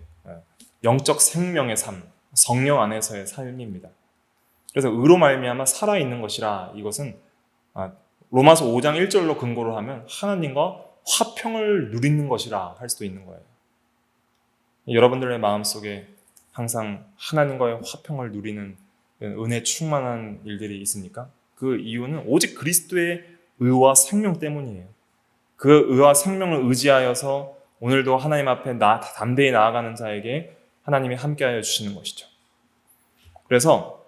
영적 생명의 삶, 성령 안에서의 삶입니다. 그래서 의로 말미암아 살아있는 것이라 이것은 로마서 5장 1절로 근거로 하면 하나님과 화평을 누리는 것이라 할 수도 있는 거예요. 여러분들의 마음속에 항상 하나님과의 화평을 누리는 은혜 충만한 일들이 있습니까? 그 이유는 오직 그리스도의 의와 생명 때문이에요. 그 의와 생명을 의지하여서 오늘도 하나님 앞에 담대히 나아가는 자에게 하나님이 함께하여 주시는 것이죠. 그래서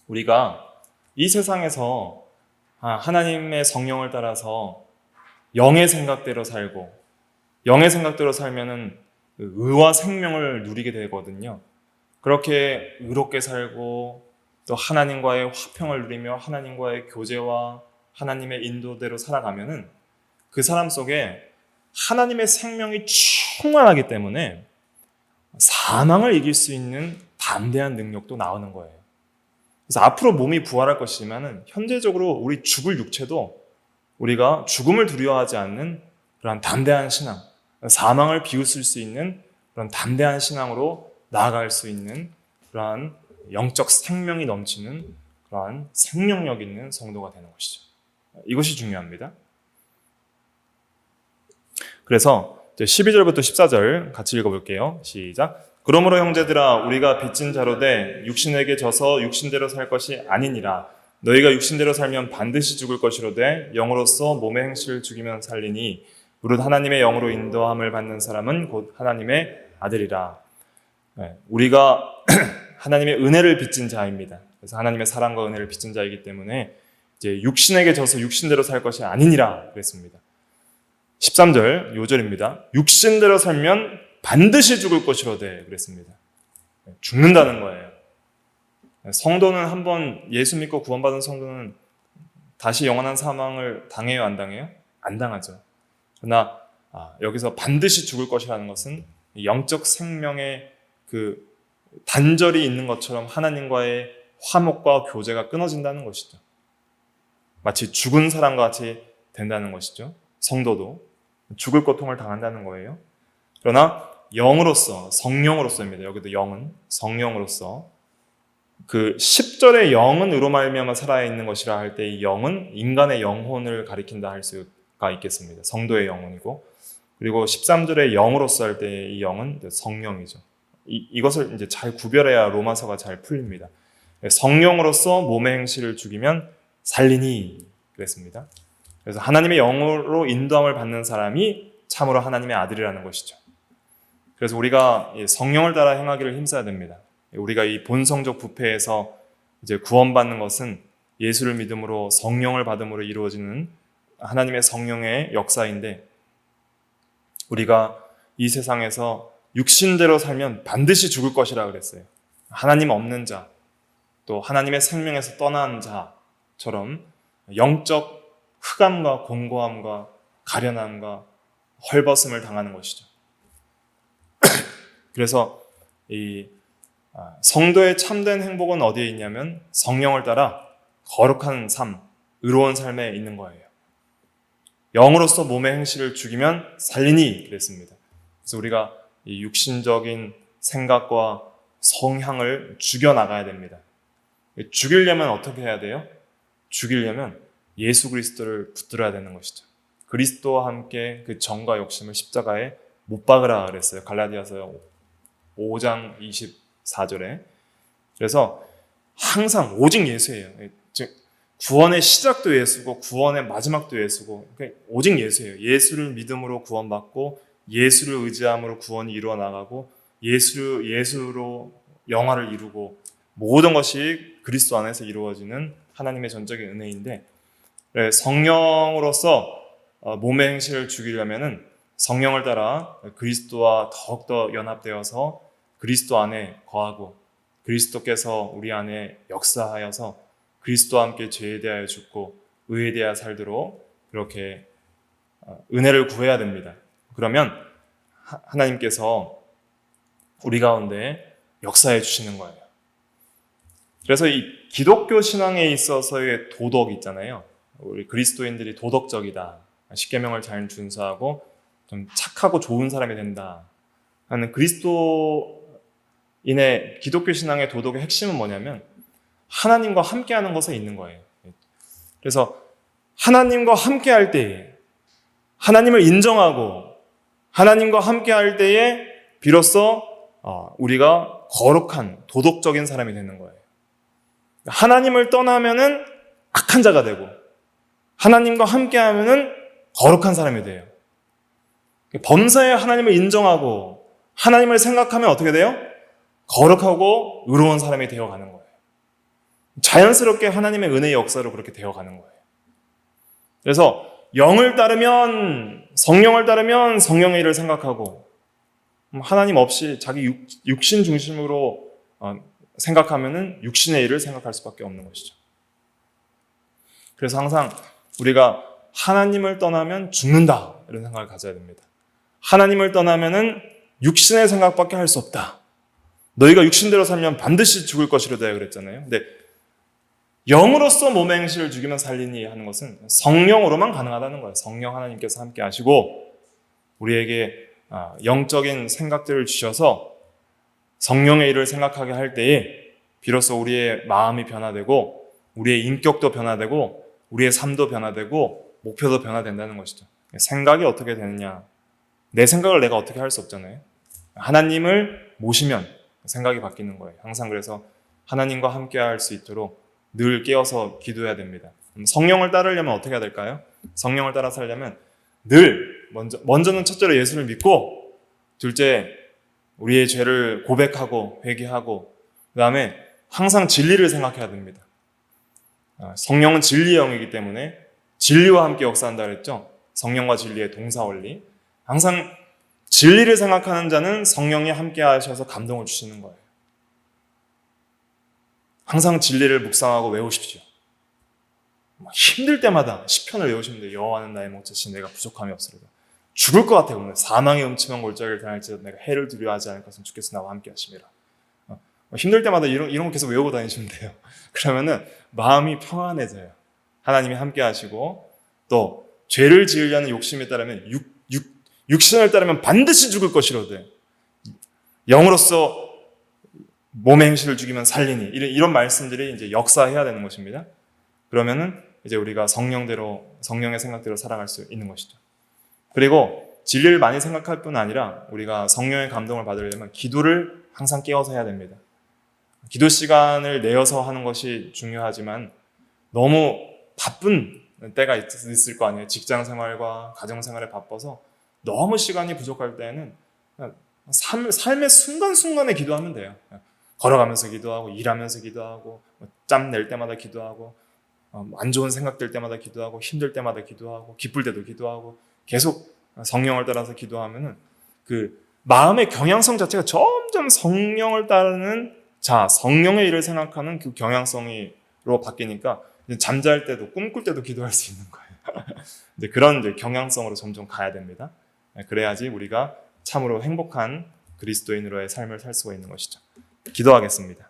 우리가 이 세상에서 하나님의 성령을 따라서 영의 생각대로 살고 영의 생각대로 살면은 의와 생명을 누리게 되거든요. 그렇게 의롭게 살고 또 하나님과의 화평을 누리며 하나님과의 교제와 하나님의 인도대로 살아가면은 그 사람 속에 하나님의 생명이 충만하기 때문에 사망을 이길 수 있는 담대한 능력도 나오는 거예요. 그래서 앞으로 몸이 부활할 것이지만은 현재적으로 우리 죽을 육체도 우리가 죽음을 두려워하지 않는 그런 담대한 신앙, 사망을 비웃을 수 있는 그런 담대한 신앙으로 나아갈 수 있는 그러한 영적 생명이 넘치는 그러한 생명력 있는 성도가 되는 것이죠. 이것이 중요합니다. 그래서 12절부터 14절 같이 읽어볼게요. 시작. 그러므로 형제들아 우리가 빚진 자로 돼 육신에게 져서 육신대로 살 것이 아니니라. 너희가 육신대로 살면 반드시 죽을 것이로되 영으로서 몸의 행실을 죽이면 살리니 무릇 하나님의 영으로 인도함을 받는 사람은 곧 하나님의 아들이라. 우리가 하나님의 은혜를 빚진 자입니다. 그래서 하나님의 사랑과 은혜를 빚진 자이기 때문에 이제 육신에게 져서 육신대로 살 것이 아니니라 그랬습니다. 13절 요절입니다. 육신대로 살면 반드시 죽을 것이로되 그랬습니다. 죽는다는 거예요. 성도는 한번 예수 믿고 구원받은 성도는 다시 영원한 사망을 당해요, 안 당해요? 안 당하죠. 그러나 여기서 반드시 죽을 것이라는 것은 영적 생명의 그 단절이 있는 것처럼 하나님과의 화목과 교제가 끊어진다는 것이죠. 마치 죽은 사람과 같이 된다는 것이죠. 성도도. 죽을 고통을 당한다는 거예요. 그러나 영으로서, 성령으로서입니다. 여기도 영은 성령으로서 그 10절의 영은 의로 말미암아 살아있는 것이라 할 때 이 영은 인간의 영혼을 가리킨다 할 수가 있겠습니다. 성도의 영혼이고, 그리고 13절의 영으로서 할 때 이 영은 성령이죠. 이것을 이제 잘 구별해야 로마서가 잘 풀립니다. 성령으로서 몸의 행실을 죽이면 살리니 그랬습니다. 그래서 하나님의 영으로 인도함을 받는 사람이 참으로 하나님의 아들이라는 것이죠. 그래서 우리가 성령을 따라 행하기를 힘써야 됩니다. 우리가 이 본성적 부패에서 이제 구원받는 것은 예수를 믿음으로 성령을 받음으로 이루어지는 하나님의 성령의 역사인데, 우리가 이 세상에서 육신대로 살면 반드시 죽을 것이라 그랬어요. 하나님 없는 자, 또 하나님의 생명에서 떠난 자처럼 영적 흑암과 공고함과 가련함과 헐벗음을 당하는 것이죠. 그래서 이 성도의 참된 행복은 어디에 있냐면 성령을 따라 거룩한 삶, 의로운 삶에 있는 거예요. 영으로서 몸의 행실을 죽이면 살리니 그랬습니다. 그래서 우리가 이 육신적인 생각과 성향을 죽여나가야 됩니다. 죽이려면 어떻게 해야 돼요? 죽이려면 예수 그리스도를 붙들어야 되는 것이죠. 그리스도와 함께 그 정과 욕심을 십자가에 못 박으라 그랬어요. 갈라디아서 5장 24절에. 그래서 항상 오직 예수예요. 즉 구원의 시작도 예수고 구원의 마지막도 예수고, 그러니까 오직 예수예요. 예수를 믿음으로 구원받고 예수를 의지함으로 구원이 이루어 나가고 예수로 영화를 이루고, 모든 것이 그리스도 안에서 이루어지는 하나님의 전적인 은혜인데, 성령으로서 몸의 행실을 죽이려면은 성령을 따라 그리스도와 더욱더 연합되어서 그리스도 안에 거하고, 그리스도께서 우리 안에 역사하여서 그리스도와 함께 죄에 대하여 죽고 의에 대하여 살도록 그렇게 은혜를 구해야 됩니다. 그러면 하나님께서 우리 가운데 역사해 주시는 거예요. 그래서 이 기독교 신앙에 있어서의 도덕 있잖아요. 우리 그리스도인들이 도덕적이다, 십계명을 잘 준수하고 좀 착하고 좋은 사람이 된다 하는 그리스도인의 기독교 신앙의 도덕의 핵심은 뭐냐면 하나님과 함께하는 것에 있는 거예요. 그래서 하나님과 함께할 때에, 하나님을 인정하고 하나님과 함께할 때에 비로소 우리가 거룩한 도덕적인 사람이 되는 거예요. 하나님을 떠나면은 악한 자가 되고 하나님과 함께하면은 거룩한 사람이 돼요. 범사에 하나님을 인정하고 하나님을 생각하면 어떻게 돼요? 거룩하고 의로운 사람이 되어가는 거예요. 자연스럽게 하나님의 은혜의 역사로 그렇게 되어가는 거예요. 그래서 영을 따르면, 성령을 따르면 성령의 일을 생각하고, 하나님 없이 자기 육신 중심으로 생각하면은 육신의 일을 생각할 수밖에 없는 것이죠. 그래서 항상 우리가 하나님을 떠나면 죽는다, 이런 생각을 가져야 됩니다. 하나님을 떠나면은 육신의 생각밖에 할 수 없다. 너희가 육신대로 살면 반드시 죽을 것이로다 그랬잖아요. 근데 영으로서 몸의 행실을 죽이면 살리니 하는 것은 성령으로만 가능하다는 거예요. 성령 하나님께서 함께 하시고 우리에게 영적인 생각들을 주셔서 성령의 일을 생각하게 할 때에 비로소 우리의 마음이 변화되고 우리의 인격도 변화되고 우리의 삶도 변화되고 목표도 변화된다는 것이죠. 생각이 어떻게 되느냐, 내 생각을 내가 어떻게 할 수 없잖아요. 하나님을 모시면 생각이 바뀌는 거예요. 항상 그래서 하나님과 함께 할 수 있도록 늘 깨어서 기도해야 됩니다. 성령을 따르려면 어떻게 해야 될까요? 성령을 따라 살려면 늘 먼저는 첫째로 예수를 믿고, 둘째 우리의 죄를 고백하고 회개하고, 그 다음에 항상 진리를 생각해야 됩니다. 성령은 진리의 영이기 때문에 진리와 함께 역사한다 그랬죠. 성령과 진리의 동사원리. 항상 진리를 생각하는 자는 성령이 함께 하셔서 감동을 주시는 거예요. 항상 진리를 묵상하고 외우십시오. 힘들 때마다 시편을 외우시면 돼요. 여호와는 나의 목자시니 내가 부족함이 없으리로다. 죽을 것 같아요. 오늘 사망의 음침한 골짜기를 당할지라도 내가 해를 두려워하지 않을 것은 주께서 나와 함께 하심이라. 힘들 때마다 이런 거 계속 외우고 다니시면 돼요. 그러면은 마음이 평안해져요. 하나님이 함께 하시고, 또 죄를 지으려는 욕심에 따르면 육신을 따르면 반드시 죽을 것이로되 영으로서 몸의 행실을 죽이면 살리니, 이런 말씀들이 이제 역사해야 되는 것입니다. 그러면은 이제 우리가 성령대로, 성령의 생각대로 살아갈 수 있는 것이죠. 그리고 진리를 많이 생각할 뿐 아니라 우리가 성령의 감동을 받으려면 기도를 항상 깨워서 해야 됩니다. 기도 시간을 내어서 하는 것이 중요하지만 너무 바쁜 때가 있을 거 아니에요. 직장 생활과 가정 생활에 바빠서 너무 시간이 부족할 때는 삶의 순간순간에 기도하면 돼요. 걸어가면서 기도하고, 일하면서 기도하고, 짬 낼 때마다 기도하고, 안 좋은 생각 들 때마다 기도하고, 힘들 때마다 기도하고, 기쁠 때도 기도하고, 계속 성령을 따라서 기도하면은 그 마음의 경향성 자체가 점점 성령을 따르는 성령의 일을 생각하는 그 경향성으로 바뀌니까 잠잘 때도 꿈꿀 때도 기도할 수 있는 거예요. 이제 그런 이제 경향성으로 점점 가야 됩니다. 그래야지 우리가 참으로 행복한 그리스도인으로의 삶을 살 수가 있는 것이죠. 기도하겠습니다.